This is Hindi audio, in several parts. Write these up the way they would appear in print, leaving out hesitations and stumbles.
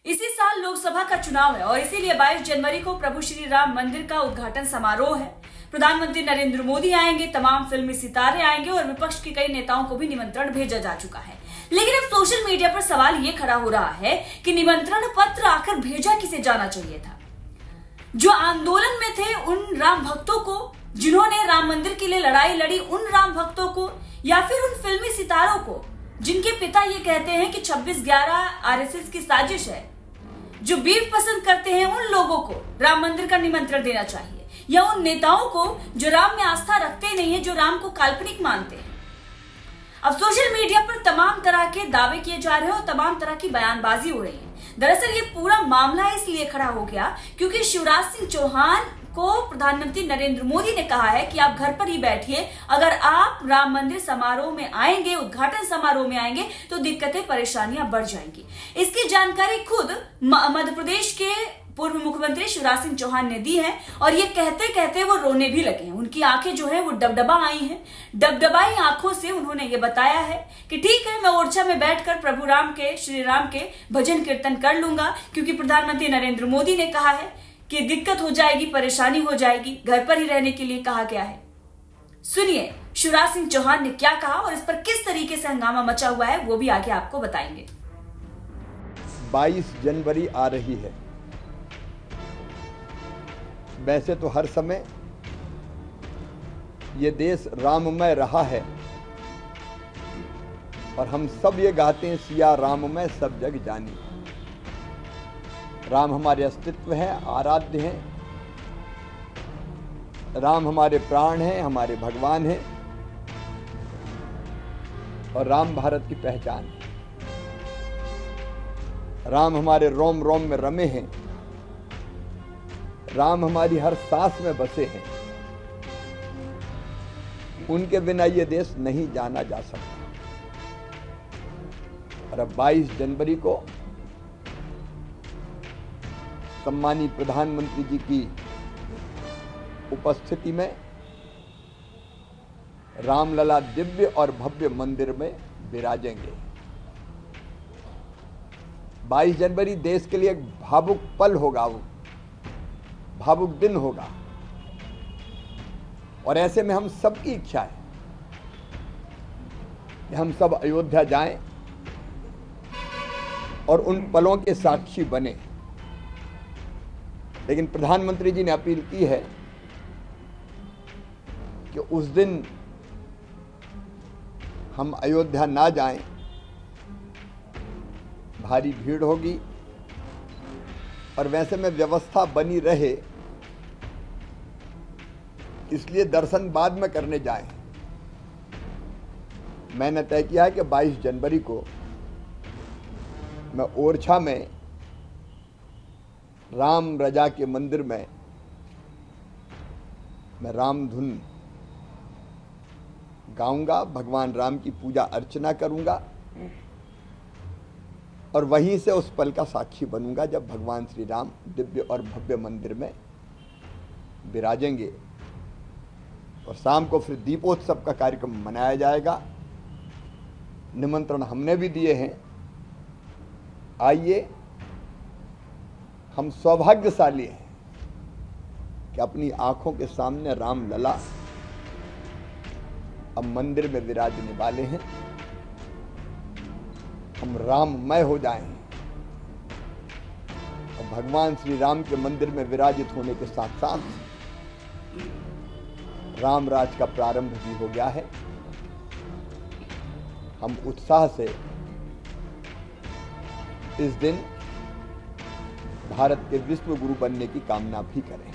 इसी साल लोकसभा का चुनाव है और इसीलिए 22 जनवरी को प्रभु श्री राम मंदिर का उद्घाटन समारोह है। प्रधानमंत्री नरेंद्र मोदी आएंगे, तमाम फिल्मी सितारे आएंगे और विपक्ष के कई नेताओं को भी निमंत्रण भेजा जा चुका है। लेकिन अब सोशल मीडिया पर सवाल ये खड़ा हो रहा है कि निमंत्रण पत्र आखिर भेजा किसे जाना चाहिए था। जो आंदोलन में थे उन राम भक्तों को, जिन्होंने राम मंदिर के लिए लड़ाई लड़ी, उन राम भक्तों को, या फिर उन फिल्मी सितारों को जिनके पिता ये कहते हैं कि 26/11 आरएसएस की साजिश है। जो बीफ पसंद करते हैं उन लोगों को राम मंदिर का निमंत्रण देना चाहिए, या उन नेताओं को जो राम में आस्था रखते नहीं है, जो राम को काल्पनिक मानते हैं। अब सोशल मीडिया पर तमाम तरह के दावे किए जा रहे हैं और तमाम तरह की बयानबाजी हो रही है। दरअसल ये पूरा मामला इसलिए खड़ा हो गया क्योंकि शिवराज सिंह चौहान को प्रधानमंत्री नरेंद्र मोदी ने कहा है कि आप घर पर ही बैठिए, अगर आप राम मंदिर समारोह में आएंगे, उद्घाटन समारोह में आएंगे तो दिक्कतें परेशानियां बढ़ जाएंगी। इसकी जानकारी खुद मध्य प्रदेश के पूर्व मुख्यमंत्री शिवराज सिंह चौहान ने दी है और ये कहते कहते वो रोने भी लगे हैं। उनकी आंखें जो है वो डबडबा आई हैं। डबडबाई आंखों से उन्होंने ये बताया है कि ठीक है, मैं ओरछा में बैठकर प्रभु राम के, श्री राम के भजन कीर्तन कर लूंगा, क्योंकि प्रधानमंत्री नरेंद्र मोदी ने कहा है कि दिक्कत हो जाएगी, परेशानी हो जाएगी, घर पर ही रहने के लिए कहा गया है। सुनिए शिवराज सिंह चौहान ने क्या कहा और इस पर किस तरीके से हंगामा मचा हुआ है, वो भी आगे आपको बताएंगे। 22 जनवरी आ रही है। वैसे तो हर समय ये देश राममय रहा है और हम सब ये गाते हैं, सिया राममय सब जग जानी। राम हमारे अस्तित्व है, आराध्य हैं। राम हमारे प्राण हैं, हमारे भगवान हैं और राम भारत की पहचान है। राम हमारे रोम रोम में रमे हैं। राम हमारी हर सांस में बसे हैं। उनके बिना ये देश नहीं जाना जा सकता। और अब 22 जनवरी को सम्मानीय प्रधानमंत्री जी की उपस्थिति में रामलला दिव्य और भव्य मंदिर में विराजेंगे। 22 जनवरी देश के लिए एक भावुक पल होगा, वो भावुक दिन होगा और ऐसे में हम सबकी इच्छा है कि हम सब अयोध्या जाएं और उन पलों के साक्षी बने। लेकिन प्रधानमंत्री जी ने अपील की है कि उस दिन हम अयोध्या ना जाएं, भारी भीड़ होगी और वैसे में व्यवस्था बनी रहे, इसलिए दर्शन बाद में करने जाएं। मैंने तय किया है कि 22 जनवरी को मैं ओरछा में राम रजा के मंदिर में मैं राम धुन गाऊंगा, भगवान राम की पूजा अर्चना करूंगा और वहीं से उस पल का साक्षी बनूंगा जब भगवान श्री राम दिव्य और भव्य मंदिर में विराजेंगे। और शाम को फिर दीपोत्सव का कार्यक्रम मनाया जाएगा। निमंत्रण हमने भी दिए हैं। आइए, हम सौभाग्यशाली हैं कि अपनी आंखों के सामने राम लला अब मंदिर में विराजने वाले हैं। हम राममय हो जाएं और भगवान श्री राम के मंदिर में विराजित होने के साथ साथ राम राज का प्रारंभ भी हो गया है। हम उत्साह से इस दिन भारत के विश्व गुरु बनने की कामना भी करें।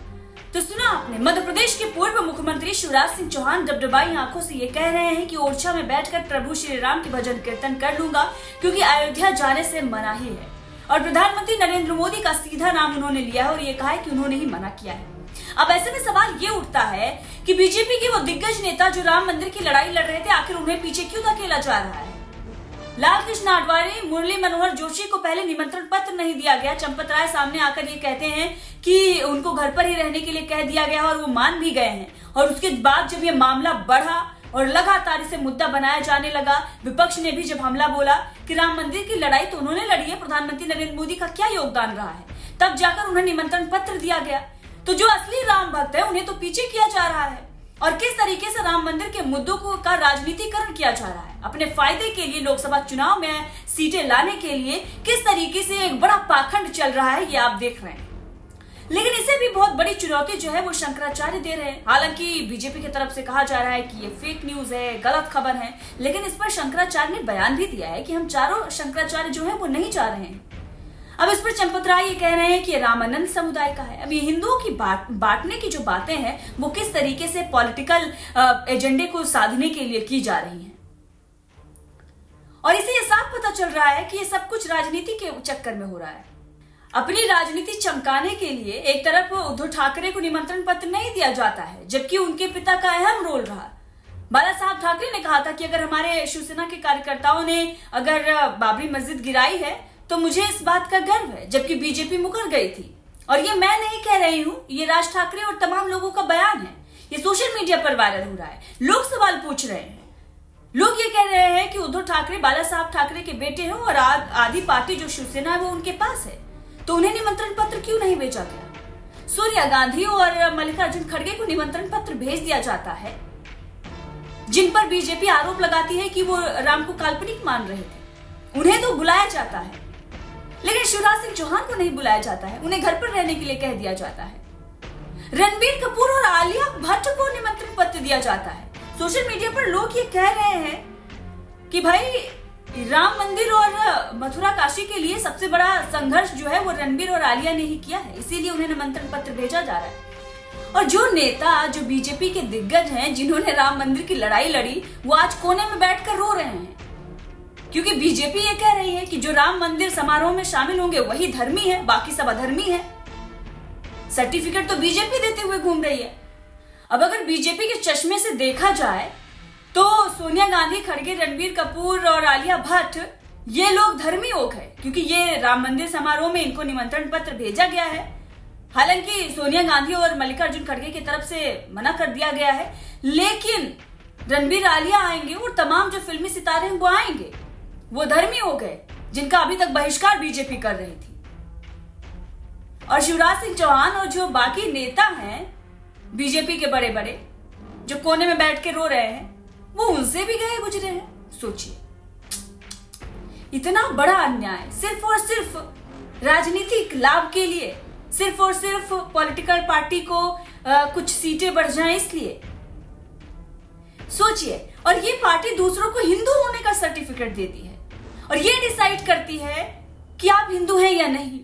तो सुना आपने, मध्य प्रदेश के पूर्व मुख्यमंत्री शिवराज सिंह चौहान डबडबाई आंखों से ये कह रहे हैं कि ओरछा में बैठकर प्रभु श्री राम के भजन कीर्तन कर लूंगा, क्योंकि अयोध्या जाने से मना ही है। और प्रधानमंत्री नरेंद्र मोदी का सीधा नाम उन्होंने लिया है और ये कहा है कि उन्होंने ही मना किया है। अब ऐसे में सवाल ये उठता है कि बीजेपी के वो दिग्गज नेता जो राम मंदिर की लड़ाई लड़ रहे थे, आखिर उन्हें पीछे क्यों धकेला जा रहा है। लाल कृष्ण आडवाणी, मुरली मनोहर जोशी को पहले निमंत्रण पत्र नहीं दिया गया। चंपत राय सामने आकर ये कहते हैं कि उनको घर पर ही रहने के लिए कह दिया गया और वो मान भी गए हैं। और उसके बाद जब ये मामला बढ़ा और लगातार इसे मुद्दा बनाया जाने लगा। विपक्ष ने भी जब हमला बोला कि राम मंदिर की लड़ाई तो उन्होंने लड़ी है, प्रधानमंत्री नरेंद्र मोदी का क्या योगदान रहा है, तब जाकर उन्हें निमंत्रण पत्र दिया गया। तो जो असली राम भक्त है उन्हें तो पीछे किया जा रहा है और किस तरीके से राम मंदिर के मुद्दों को का राजनीतिकरण किया जा रहा है अपने फायदे के लिए, लोकसभा चुनाव में सीटें लाने के लिए किस तरीके से एक बड़ा पाखंड चल रहा है, ये आप देख रहे हैं। लेकिन इसे भी बहुत बड़ी चुनौती जो है वो शंकराचार्य दे रहे हैं। हालांकि बीजेपी की तरफ से कहा जा रहा है कि ये फेक न्यूज है, गलत खबर है, लेकिन इस पर शंकराचार्य ने बयान भी दिया है कि हम चारों शंकराचार्य जो है वो नहीं जा रहे हैं। अब इस पर चंपत राय ये कह रहे हैं कि ये रामानंद समुदाय का है। अब ये हिंदुओं की बांटने की जो बातें हैं वो किस तरीके से पॉलिटिकल एजेंडे को साधने के लिए की जा रही हैं, और इसे ये साफ पता चल रहा है कि ये सब कुछ राजनीति के चक्कर में हो रहा है। अपनी राजनीति चमकाने के लिए एक तरफ उद्धव ठाकरे को निमंत्रण पत्र नहीं दिया जाता है, जबकि उनके पिता का अहम रोल रहा। बाला साहब ठाकरे ने कहा था कि अगर हमारे शिवसेना के कार्यकर्ताओं ने अगर बाबरी मस्जिद गिराई है तो मुझे इस बात का गर्व है, जबकि बीजेपी मुकर गई थी। और ये मैं नहीं कह रही हूं, ये राज ठाकरे और तमाम लोगों का बयान है। ये सोशल मीडिया पर वायरल हो रहा है, लोग सवाल पूछ रहे हैं। लोग ये कह रहे हैं कि उद्धव ठाकरे बाला साहब ठाकरे के बेटे हैं और आधी पार्टी जो शिवसेना है वो उनके पास है, तो उन्हें निमंत्रण पत्र क्यों नहीं भेजा गया। सोनिया गांधी और मल्लिकार्जुन खड़गे को निमंत्रण पत्र भेज दिया जाता है, जिन पर बीजेपी आरोप लगाती है कि वो राम को काल्पनिक मान रहे थे। उन्हें तो बुलाया जाता है, लेकिन शिवराज सिंह चौहान को नहीं बुलाया जाता है, उन्हें घर पर रहने के लिए कह दिया जाता है। रणबीर कपूर और आलिया भट्ट को निमंत्रण पत्र दिया जाता है। सोशल मीडिया पर लोग ये कह रहे हैं कि भाई राम मंदिर और मथुरा काशी के लिए सबसे बड़ा संघर्ष जो है वो रणबीर और आलिया ने ही किया है, इसीलिए उन्हें निमंत्रण पत्र भेजा जा रहा है। और जो नेता, जो बीजेपी के दिग्गज हैं, जिन्होंने राम मंदिर की लड़ाई लड़ी, वो आज कोने में बैठकर रो रहे हैं, क्योंकि बीजेपी ये कह रही है कि जो राम मंदिर समारोह में शामिल होंगे वही धर्मी है, बाकी सब अधर्मी है। सर्टिफिकेट तो बीजेपी देते हुए घूम रही है। अब अगर बीजेपी के चश्मे से देखा जाए तो सोनिया गांधी, खड़गे, रणबीर कपूर और आलिया भट्ट ये लोग धर्मी लोग हैं, क्योंकि ये राम मंदिर समारोह में इनको निमंत्रण पत्र भेजा गया है। हालांकि सोनिया गांधी और मल्लिकार्जुन खड़गे की तरफ से मना कर दिया गया है, लेकिन रणबीर, आलिया आएंगे और तमाम जो फिल्मी सितारे हैं वो आएंगे। वो धर्मी हो गए जिनका अभी तक बहिष्कार बीजेपी कर रही थी। और शिवराज सिंह चौहान और जो बाकी नेता हैं बीजेपी के बड़े बड़े, जो कोने में बैठ के रो रहे हैं, वो उनसे भी गए गुजरे हैं। सोचिए, इतना बड़ा अन्याय सिर्फ और सिर्फ राजनीतिक लाभ के लिए, सिर्फ और सिर्फ पॉलिटिकल पार्टी को कुछ सीटें बढ़ जाएं इसलिए। सोचिए, और ये पार्टी दूसरों को हिंदू होने का सर्टिफिकेट देती है और ये डिसाइड करती है कि आप हिंदू हैं या नहीं।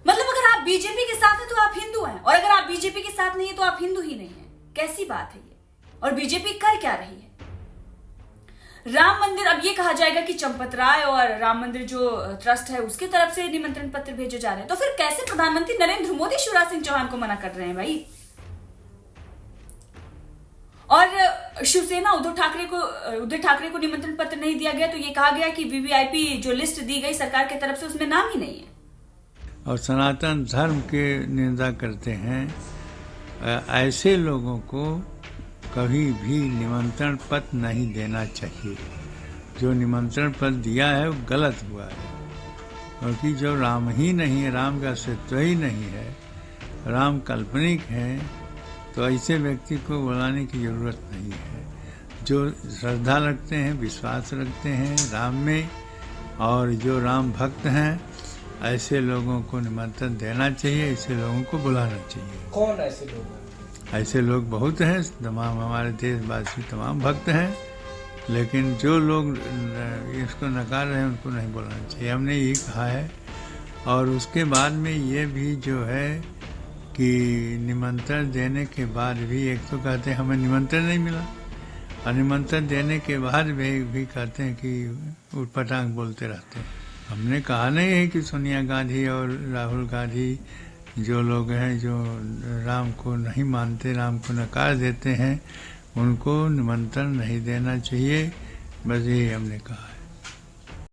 मतलब अगर आप बीजेपी के साथ हैं तो आप हिंदू हैं, और अगर आप बीजेपी के साथ नहीं है तो आप हिंदू ही नहीं हैं। कैसी बात है ये? और बीजेपी कर क्या रही है? राम मंदिर, अब ये कहा जाएगा कि चंपत राय और राम मंदिर जो ट्रस्ट है उसकी तरफ से निमंत्रण पत्र भेजे जा रहे हैं, तो फिर कैसे प्रधानमंत्री नरेंद्र मोदी शिवराज सिंह चौहान को मना कर रहे हैं भाई? और शिवसेना, उद्धव ठाकरे को निमंत्रण पत्र नहीं दिया गया, तो ये कहा गया कि वीवीआईपी जो लिस्ट दी गई सरकार की तरफ से उसमें नाम ही नहीं है। और सनातन धर्म के निंदा करते हैं, ऐसे लोगों को कभी भी निमंत्रण पत्र नहीं देना चाहिए। जो निमंत्रण पत्र दिया है वो गलत हुआ है, क्योंकि जो राम ही नहीं है, राम का अस्तित्व ही नहीं है, राम काल्पनिक है, तो ऐसे व्यक्ति को बुलाने की जरूरत नहीं है। जो श्रद्धा रखते हैं, विश्वास रखते हैं राम में, और जो राम भक्त हैं, ऐसे लोगों को निमंत्रण देना चाहिए, ऐसे लोगों को बुलाना चाहिए। कौन ऐसे लोग हैं? ऐसे लोग बहुत हैं, तमाम हमारे देशवासी तमाम भक्त हैं, लेकिन जो लोग इसको नकार रहे हैं उनको नहीं बुलाना चाहिए, हमने यही कहा है। और उसके बाद में ये भी जो है कि निमंत्रण देने के बाद भी एक तो कहते हैं हमें निमंत्रण नहीं मिला, और निमंत्रण देने के बाद भी कहते हैं कि उटपटांग बोलते रहते हैं। हमने कहा नहीं है कि सोनिया गांधी और राहुल गांधी जो लोग हैं जो राम को नहीं मानते, राम को नकार देते हैं, उनको निमंत्रण नहीं देना चाहिए, बस यही हमने कहा है।